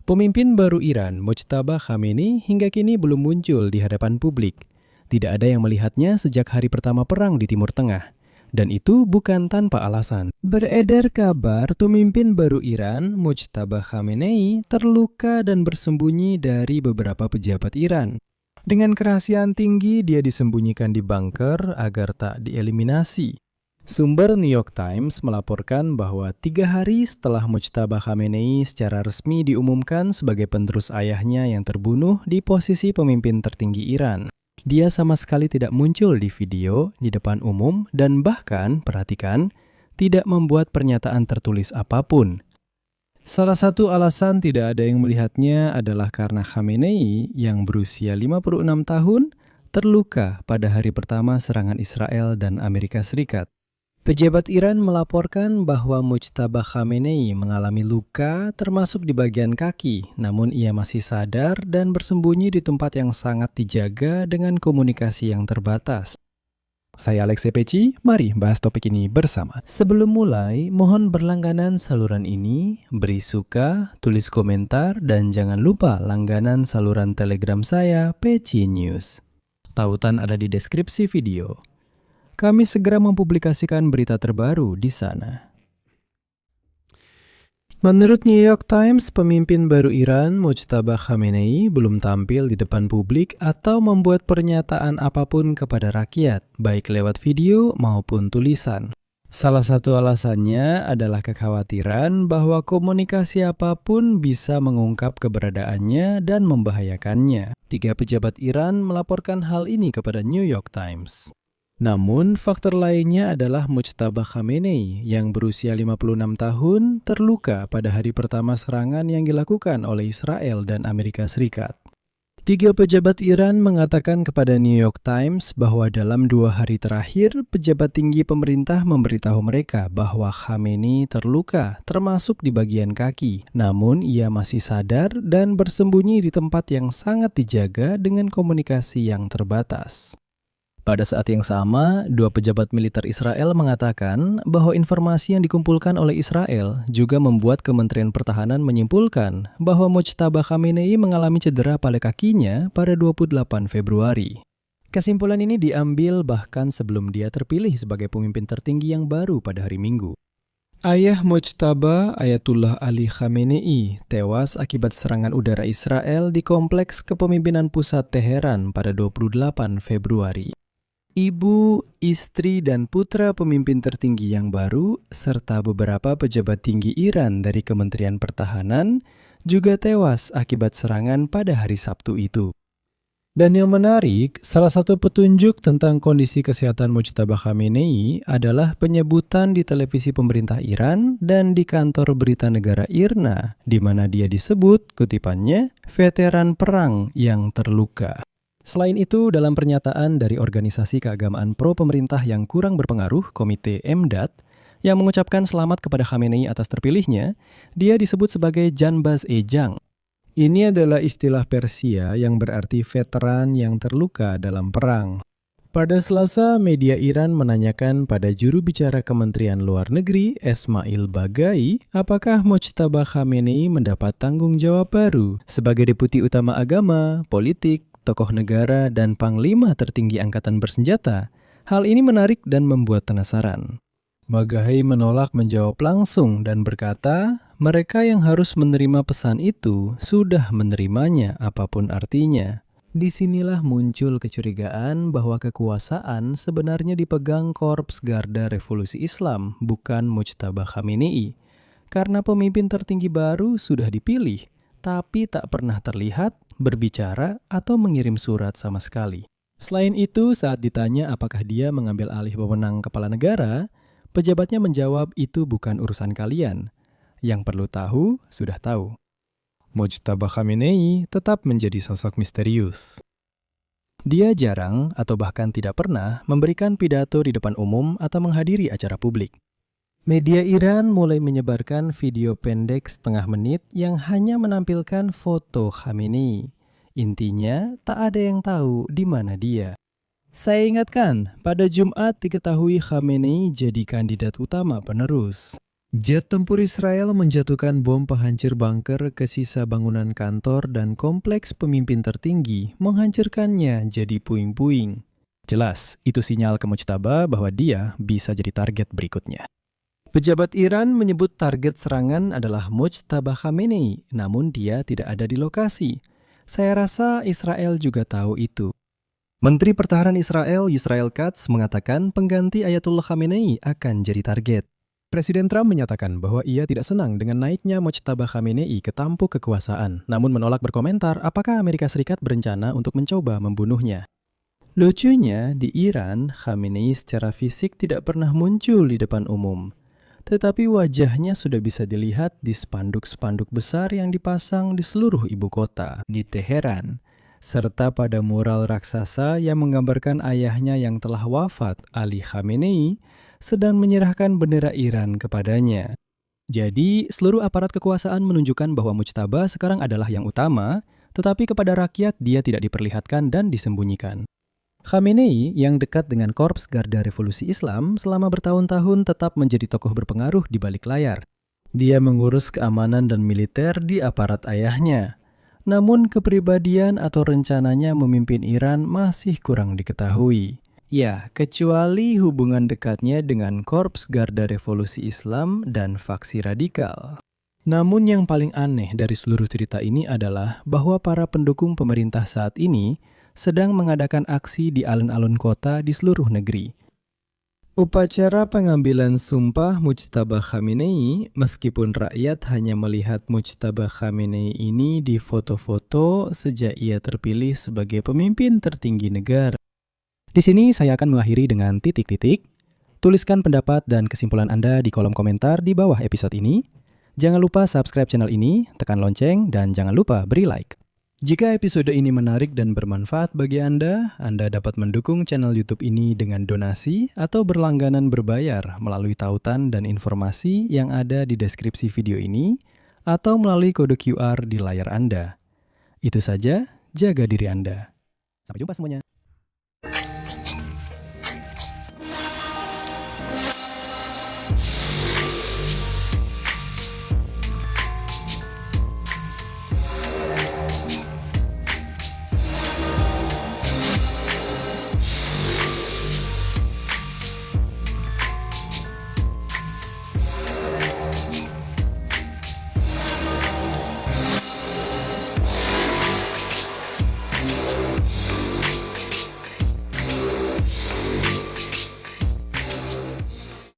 Pemimpin baru Iran, Mojtaba Khamenei, hingga kini belum muncul di hadapan publik. Tidak ada yang melihatnya sejak hari pertama perang di Timur Tengah. Dan itu bukan tanpa alasan. Beredar kabar pemimpin baru Iran, Mojtaba Khamenei, terluka dan bersembunyi dari beberapa pejabat Iran. Dengan kerahasiaan tinggi, dia disembunyikan di bunker agar tak dieliminasi. Sumber New York Times melaporkan bahwa 3 hari setelah Mojtaba Khamenei secara resmi diumumkan sebagai penerus ayahnya yang terbunuh di posisi pemimpin tertinggi Iran, dia sama sekali tidak muncul di video di depan umum dan bahkan, perhatikan, tidak membuat pernyataan tertulis apapun. Salah satu alasan tidak ada yang melihatnya adalah karena Khamenei yang berusia 56 tahun terluka pada hari pertama serangan Israel dan Amerika Serikat. Pejabat Iran melaporkan bahwa Mojtaba Khamenei mengalami luka termasuk di bagian kaki, namun ia masih sadar dan bersembunyi di tempat yang sangat dijaga dengan komunikasi yang terbatas. Saya Alex Peci, mari bahas topik ini bersama. Sebelum mulai, mohon berlangganan saluran ini, beri suka, tulis komentar, dan jangan lupa langganan saluran Telegram saya, Peci News. Tautan ada di deskripsi video. Kami segera mempublikasikan berita terbaru di sana. Menurut New York Times, pemimpin baru Iran, Mojtaba Khamenei, belum tampil di depan publik atau membuat pernyataan apapun kepada rakyat, baik lewat video maupun tulisan. Salah satu alasannya adalah kekhawatiran bahwa komunikasi apapun bisa mengungkap keberadaannya dan membahayakannya. 3 pejabat Iran melaporkan hal ini kepada New York Times. Namun, faktor lainnya adalah Mojtaba Khamenei yang berusia 56 tahun terluka pada hari pertama serangan yang dilakukan oleh Israel dan Amerika Serikat. 3 pejabat Iran mengatakan kepada New York Times bahwa dalam 2 hari terakhir, pejabat tinggi pemerintah memberitahu mereka bahwa Khamenei terluka, termasuk di bagian kaki. Namun, ia masih sadar dan bersembunyi di tempat yang sangat dijaga dengan komunikasi yang terbatas. Pada saat yang sama, 2 pejabat militer Israel mengatakan bahwa informasi yang dikumpulkan oleh Israel juga membuat Kementerian Pertahanan menyimpulkan bahwa Mojtaba Khamenei mengalami cedera pada kakinya pada 28 Februari. Kesimpulan ini diambil bahkan sebelum dia terpilih sebagai pemimpin tertinggi yang baru pada hari Minggu. Ayah Mojtaba, Ayatullah Ali Khamenei, tewas akibat serangan udara Israel di Kompleks Kepemimpinan Pusat Teheran pada 28 Februari. Ibu, istri, dan putra pemimpin tertinggi yang baru, serta beberapa pejabat tinggi Iran dari Kementerian Pertahanan juga tewas akibat serangan pada hari Sabtu itu. Dan yang menarik, salah satu petunjuk tentang kondisi kesehatan Mojtaba Khamenei adalah penyebutan di televisi pemerintah Iran dan di kantor berita negara IRNA, di mana dia disebut, kutipannya, veteran perang yang terluka. Selain itu, dalam pernyataan dari organisasi keagamaan pro-pemerintah yang kurang berpengaruh, Komite Emdat, yang mengucapkan selamat kepada Khamenei atas terpilihnya, dia disebut sebagai Janbaz-e-Jang. Ini adalah istilah Persia yang berarti veteran yang terluka dalam perang. Pada Selasa, media Iran menanyakan pada juru bicara Kementerian Luar Negeri, Esmail Bagai, apakah Mojtaba Khamenei mendapat tanggung jawab baru sebagai deputi utama agama, politik, tokoh negara, dan panglima tertinggi angkatan bersenjata. Hal ini menarik dan membuat penasaran. Bagai menolak menjawab langsung dan berkata, mereka yang harus menerima pesan itu sudah menerimanya apapun artinya. Disinilah muncul kecurigaan bahwa kekuasaan sebenarnya dipegang Korps Garda Revolusi Islam, bukan Mojtaba Khamenei. Karena pemimpin tertinggi baru sudah dipilih, tapi tak pernah terlihat berbicara atau mengirim surat sama sekali. Selain itu, saat ditanya apakah dia mengambil alih wewenang kepala negara, pejabatnya menjawab itu bukan urusan kalian. Yang perlu tahu, sudah tahu. Mojtaba Khamenei tetap menjadi sosok misterius. Dia jarang atau bahkan tidak pernah memberikan pidato di depan umum atau menghadiri acara publik. Media Iran mulai menyebarkan video pendek setengah menit yang hanya menampilkan foto Khamenei. Intinya, tak ada yang tahu di mana dia. Saya ingatkan, pada Jumat diketahui Khamenei jadi kandidat utama penerus. Jet tempur Israel menjatuhkan bom penghancur bunker ke sisa bangunan kantor dan kompleks pemimpin tertinggi, menghancurkannya jadi puing-puing. Jelas, itu sinyal ke Mujtaba bahwa dia bisa jadi target berikutnya. Pejabat Iran menyebut target serangan adalah Mujtaba Khamenei, namun dia tidak ada di lokasi. Saya rasa Israel juga tahu itu. Menteri Pertahanan Israel, Yisrael Katz, mengatakan pengganti Ayatollah Khamenei akan jadi target. Presiden Trump menyatakan bahwa ia tidak senang dengan naiknya Mojtaba Khamenei ke tampuk kekuasaan, namun menolak berkomentar apakah Amerika Serikat berencana untuk mencoba membunuhnya. Lucunya, di Iran, Khamenei secara fisik tidak pernah muncul di depan umum. Tetapi wajahnya sudah bisa dilihat di spanduk-spanduk besar yang dipasang di seluruh ibu kota, di Teheran, serta pada mural raksasa yang menggambarkan ayahnya yang telah wafat, Ali Khamenei, sedang menyerahkan bendera Iran kepadanya. Jadi, seluruh aparat kekuasaan menunjukkan bahwa Mujtaba sekarang adalah yang utama, tetapi kepada rakyat dia tidak diperlihatkan dan disembunyikan. Khamenei yang dekat dengan Korps Garda Revolusi Islam selama bertahun-tahun tetap menjadi tokoh berpengaruh di balik layar. Dia mengurus keamanan dan militer di aparat ayahnya. Namun kepribadian atau rencananya memimpin Iran masih kurang diketahui. Ya, kecuali hubungan dekatnya dengan Korps Garda Revolusi Islam dan faksi radikal. Namun yang paling aneh dari seluruh cerita ini adalah bahwa para pendukung pemerintah saat ini sedang mengadakan aksi di alun-alun kota di seluruh negeri. Upacara pengambilan sumpah Mujtaba Khamenei, meskipun rakyat hanya melihat Mujtaba Khamenei ini di foto-foto sejak ia terpilih sebagai pemimpin tertinggi negara. Di sini saya akan mengakhiri dengan titik-titik. Tuliskan pendapat dan kesimpulan Anda di kolom komentar di bawah episode ini. Jangan lupa subscribe channel ini, tekan lonceng, dan jangan lupa beri like. Jika episode ini menarik dan bermanfaat bagi Anda dapat mendukung channel YouTube ini dengan donasi atau berlangganan berbayar melalui tautan dan informasi yang ada di deskripsi video ini atau melalui kode QR di layar Anda. Itu saja, jaga diri Anda. Sampai jumpa semuanya.